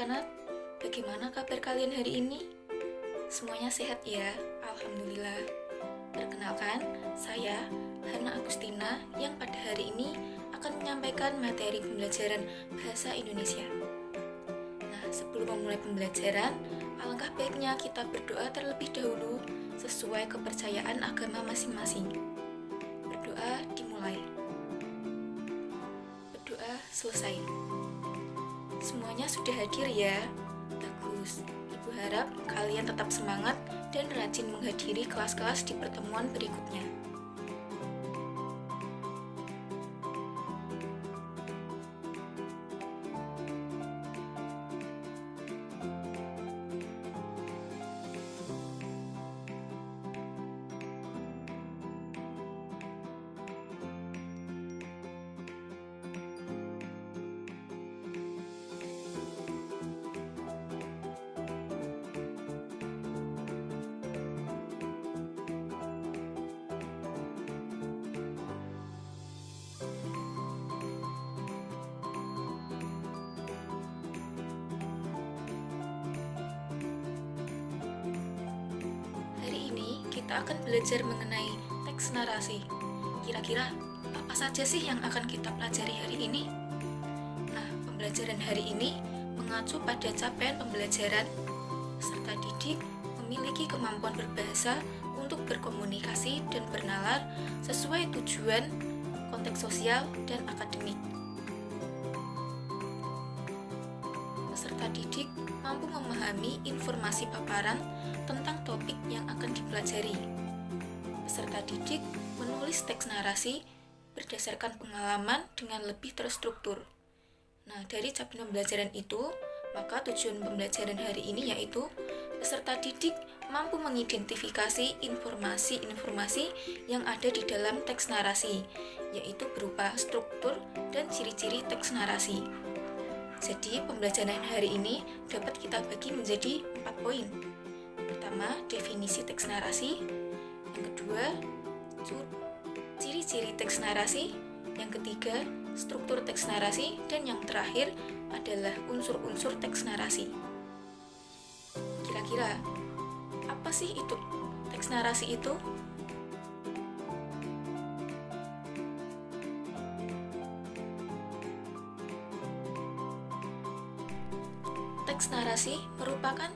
anak-anak, bagaimana kabar kalian hari ini? Semuanya sehat ya? Alhamdulillah. Perkenalkan, saya Hana Agustina yang pada hari ini akan menyampaikan materi pembelajaran Bahasa Indonesia. Nah, sebelum memulai pembelajaran, alangkah baiknya kita berdoa terlebih dahulu sesuai kepercayaan agama masing-masing. Berdoa dimulai. Berdoa selesai. Semuanya sudah hadir ya? Bagus. Ibu harap kalian tetap semangat dan rajin menghadiri kelas-kelas di pertemuan berikutnya. Kita akan belajar mengenai teks narasi. Kira-kira apa saja sih yang akan kita pelajari hari ini? Nah, pembelajaran hari ini mengacu pada capaian pembelajaran. Peserta didik memiliki kemampuan berbahasa untuk berkomunikasi dan bernalar sesuai tujuan, konteks sosial, dan akademik. Peserta didik mampu memahami informasi paparan tentang topik yang akan dipelajari. Peserta didik menulis teks narasi berdasarkan pengalaman dengan lebih terstruktur. Nah, dari capaian pembelajaran itu, maka tujuan pembelajaran hari ini yaitu peserta didik mampu mengidentifikasi informasi-informasi yang ada di dalam teks narasi, yaitu berupa struktur dan ciri-ciri teks narasi. Jadi, pembelajaran hari ini dapat kita bagi menjadi 4 poin. Pertama, definisi teks narasi. Yang kedua, ciri-ciri teks narasi. Yang ketiga, struktur teks narasi. Dan yang terakhir adalah unsur-unsur teks narasi. Kira-kira, apa sih itu teks narasi itu? Teks narasi merupakan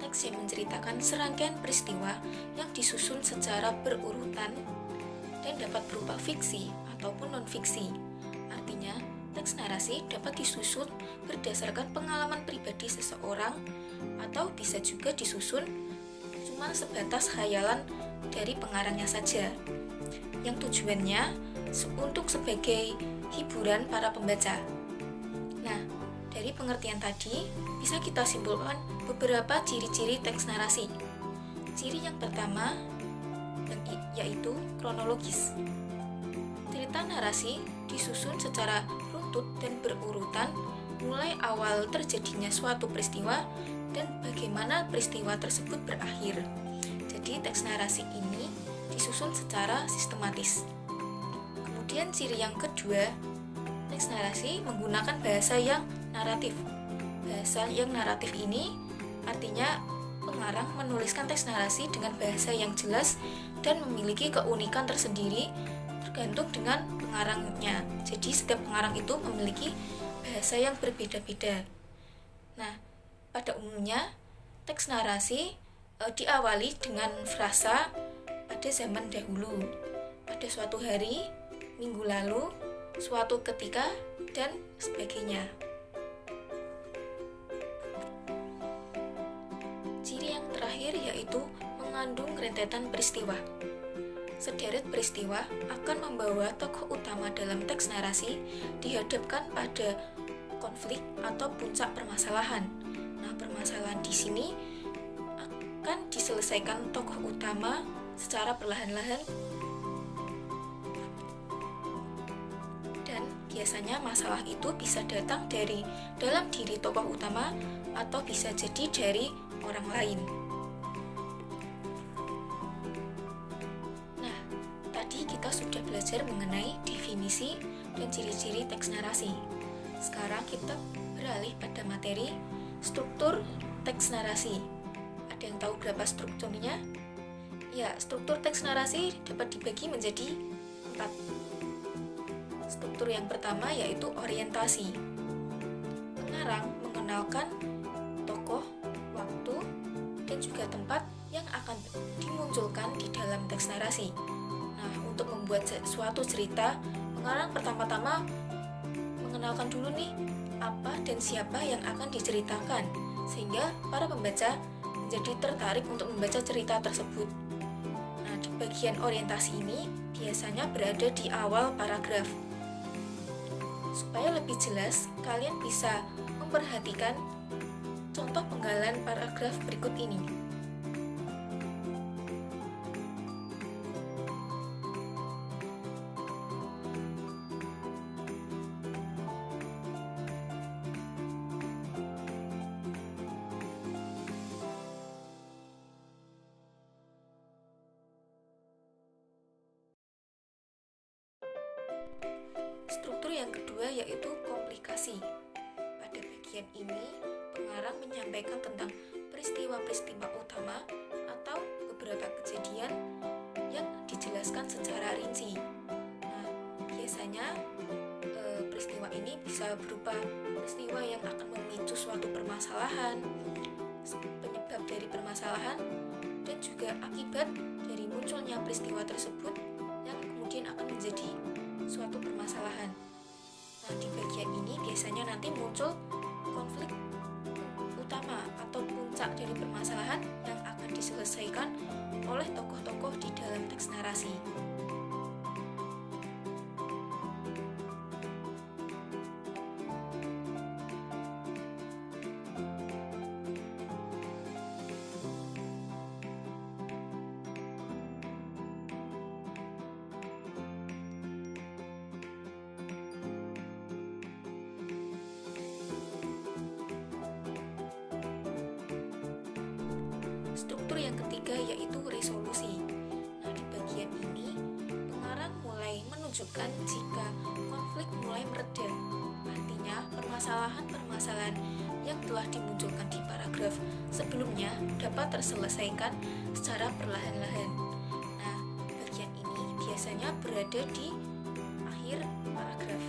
teks yang menceritakan serangkaian peristiwa yang disusun secara berurutan dan dapat berupa fiksi ataupun non-fiksi. Artinya, teks narasi dapat disusun berdasarkan pengalaman pribadi seseorang atau bisa juga disusun cuma sebatas khayalan dari pengarangnya saja, yang tujuannya untuk sebagai hiburan para pembaca. Nah, dari pengertian tadi, bisa kita simpulkan beberapa ciri-ciri teks narasi. Ciri yang pertama yaitu kronologis. Cerita narasi disusun secara runtut dan berurutan mulai awal terjadinya suatu peristiwa dan bagaimana peristiwa tersebut berakhir. Jadi teks narasi ini disusun secara sistematis. Kemudian ciri yang kedua, teks narasi menggunakan bahasa yang naratif. Bahasa yang naratif ini artinya pengarang menuliskan teks narasi dengan bahasa yang jelas dan memiliki keunikan tersendiri tergantung dengan pengarangnya. Jadi setiap pengarang itu memiliki bahasa yang berbeda-beda. Nah, pada umumnya teks narasi diawali dengan frasa pada zaman dahulu, pada suatu hari, minggu lalu, suatu ketika, dan sebagainya. Ciri yang terakhir yaitu mengandung rentetan peristiwa. Sederet peristiwa akan membawa tokoh utama dalam teks narasi dihadapkan pada konflik atau puncak permasalahan. Nah, permasalahan di sini akan diselesaikan tokoh utama secara perlahan-lahan dan biasanya masalah itu bisa datang dari dalam diri tokoh utama atau bisa jadi dari orang lain. Nah, tadi kita sudah belajar mengenai definisi dan ciri-ciri teks narasi. Sekarang kita beralih pada materi Struktur teks narasi. Ada yang tahu berapa strukturnya? Ya, struktur teks narasi dapat dibagi menjadi 4. Struktur yang pertama yaitu orientasi. Pengarang mengenalkan tokoh, waktu, dan juga tempat yang akan dimunculkan di dalam teks narasi. Nah, untuk membuat suatu cerita, pengarang pertama-tama mengenalkan dulu nih apa dan siapa yang akan diceritakan, sehingga para pembaca menjadi tertarik untuk membaca cerita tersebut. Nah, di bagian orientasi ini biasanya berada di awal paragraf. Supaya lebih jelas, kalian bisa memperhatikan contoh penggalan paragraf berikut ini. Struktur yang kedua yaitu komplikasi. Pada bagian ini, pengarang menyampaikan tentang peristiwa-peristiwa utama atau beberapa kejadian yang dijelaskan secara rinci. Nah, biasanya peristiwa ini bisa berupa peristiwa yang akan memicu suatu permasalahan, penyebab dari permasalahan, dan juga akibat dari munculnya peristiwa tersebut yang kemudian akan menjadi suatu permasalahan. Nah, di bagian ini biasanya nanti muncul konflik utama atau puncak dari permasalahan yang akan diselesaikan oleh tokoh-tokoh di dalam teks narasi. Struktur yang ketiga yaitu resolusi. Nah, di bagian ini pengarang mulai menunjukkan jika konflik mulai mereda. Artinya, permasalahan-permasalahan yang telah dimunculkan di paragraf sebelumnya dapat terselesaikan secara perlahan-lahan. Nah, bagian ini biasanya berada di akhir paragraf.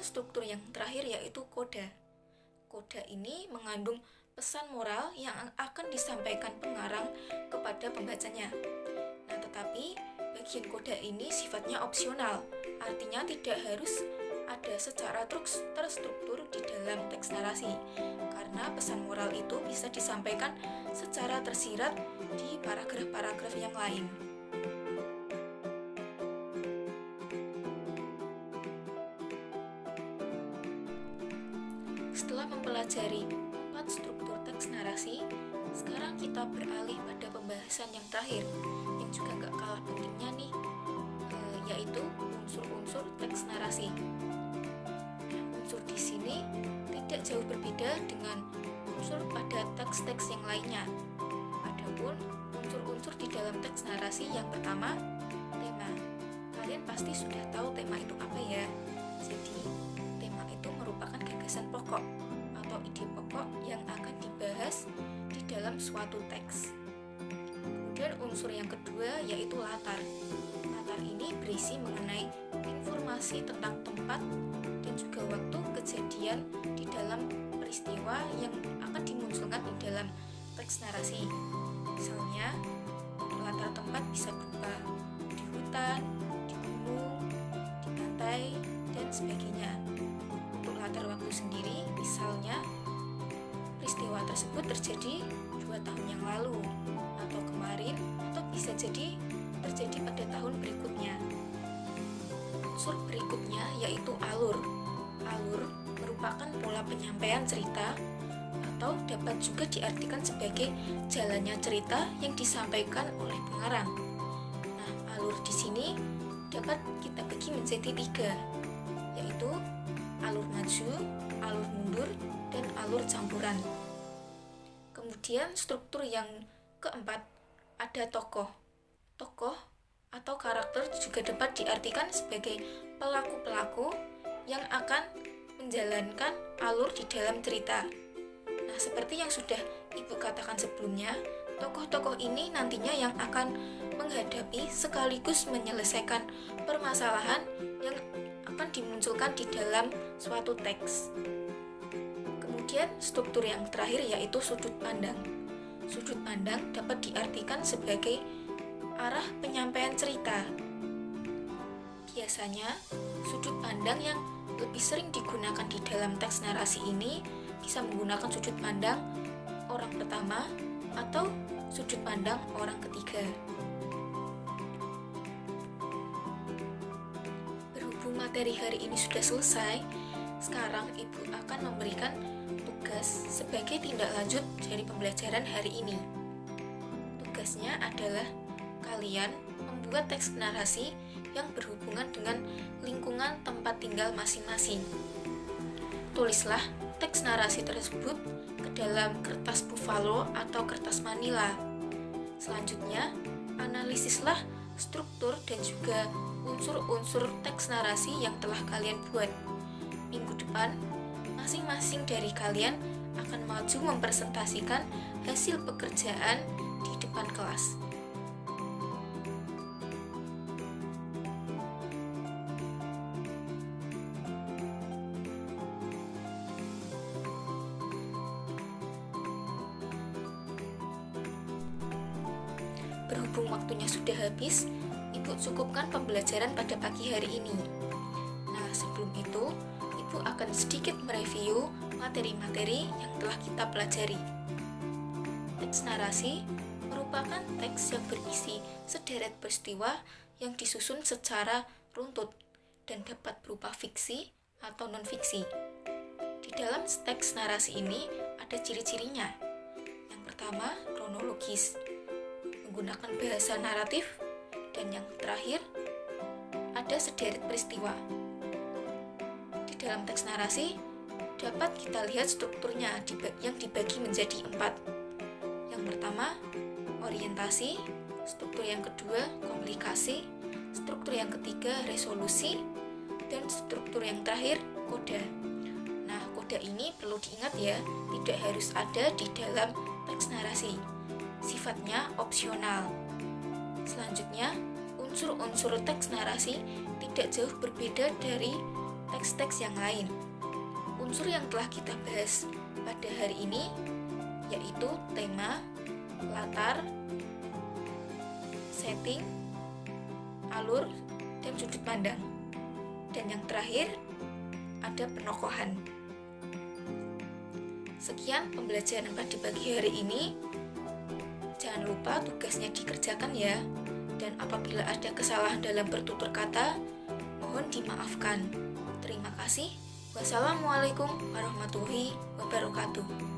Struktur yang terakhir yaitu koda. Koda ini mengandung pesan moral yang akan disampaikan pengarang kepada pembacanya. Nah, tetapi bagian koda ini sifatnya opsional, artinya tidak harus ada secara terstruktur di dalam teks narasi, karena pesan moral itu bisa disampaikan secara tersirat di paragraf-paragraf yang lain. Setelah mempelajari 4 struktur teks narasi, sekarang kita beralih pada pembahasan yang terakhir, yang juga gak kalah pentingnya nih, yaitu unsur-unsur teks narasi. Nah, unsur di sini tidak jauh berbeda dengan unsur pada teks-teks yang lainnya. Adapun unsur-unsur di dalam teks narasi yang pertama, tema. Kalian pasti sudah tahu tema itu apa ya? Jadi, tema itu merupakan gagasan pokok atau ide pokok yang akan dibahas di dalam suatu teks. Kemudian unsur yang kedua yaitu latar. Latar ini berisi mengenai informasi tentang tempat dan juga waktu kejadian di dalam peristiwa yang akan dimunculkan di dalam teks narasi. Misalnya, untuk latar tempat bisa berupa di hutan, di gunung, di pantai, dan sebagainya. Untuk latar waktu sendiri, misalnya peristiwa tersebut terjadi 2 tahun yang lalu, atau kemarin, atau bisa jadi terjadi pada tahun berikutnya. Unsur berikutnya yaitu alur. Alur merupakan pola penyampaian cerita atau dapat juga diartikan sebagai jalannya cerita yang disampaikan oleh pengarang. Nah, alur di sini dapat kita bagi menjadi 3, yaitu alur maju, alur mundur, dan alur campuran. Kemudian struktur yang keempat ada tokoh. Tokoh atau karakter juga dapat diartikan sebagai pelaku-pelaku yang akan menjalankan alur di dalam cerita. Nah, seperti yang sudah Ibu katakan sebelumnya, tokoh-tokoh ini nantinya yang akan menghadapi sekaligus menyelesaikan permasalahan yang akan dimunculkan di dalam suatu teks. Kemudian struktur yang terakhir yaitu sudut pandang. Sudut pandang dapat diartikan sebagai arah penyampaian cerita. Biasanya, sudut pandang yang lebih sering digunakan di dalam teks narasi ini bisa menggunakan sudut pandang orang pertama atau sudut pandang orang ketiga. Berhubung materi hari ini sudah selesai, sekarang Ibu akan memberikan tugas sebagai tindak lanjut dari pembelajaran hari ini. Tugasnya adalah kalian membuat teks narasi yang berhubungan dengan lingkungan tempat tinggal masing-masing. Tulislah teks narasi tersebut ke dalam kertas buffalo atau kertas manila. Selanjutnya, analisislah struktur dan juga unsur-unsur teks narasi yang telah kalian buat. Minggu depan, masing-masing dari kalian akan maju mempresentasikan hasil pekerjaan di depan kelas. Berhubung waktunya sudah habis, Ibu cukupkan pembelajaran pada pagi hari ini. Nah, sebelum itu, Ibu akan sedikit mereview materi-materi yang telah kita pelajari. Teks narasi merupakan teks yang berisi sederet peristiwa yang disusun secara runtut dan dapat berupa fiksi atau non-fiksi. Di dalam teks narasi ini ada ciri-cirinya. Yang pertama, kronologis, menggunakan bahasa naratif, dan yang terakhir ada sederet peristiwa. Di dalam teks narasi dapat kita lihat strukturnya yang dibagi menjadi 4. Yang pertama, orientasi, struktur yang kedua, komunikasi, struktur yang ketiga, resolusi, dan struktur yang terakhir, koda. Nah, koda ini perlu diingat ya, tidak harus ada di dalam teks narasi. Sifatnya opsional. Selanjutnya, unsur-unsur teks narasi tidak jauh berbeda dari teks-teks yang lain. Unsur yang telah kita bahas pada hari ini yaitu tema, latar, setting, alur, dan sudut pandang. Dan yang terakhir ada penokohan. Sekian pembelajaran pada pagi hari ini. Jangan lupa tugasnya dikerjakan ya. Dan apabila ada kesalahan dalam bertutur kata, mohon dimaafkan. Terima kasih. Wassalamualaikum warahmatullahi wabarakatuh.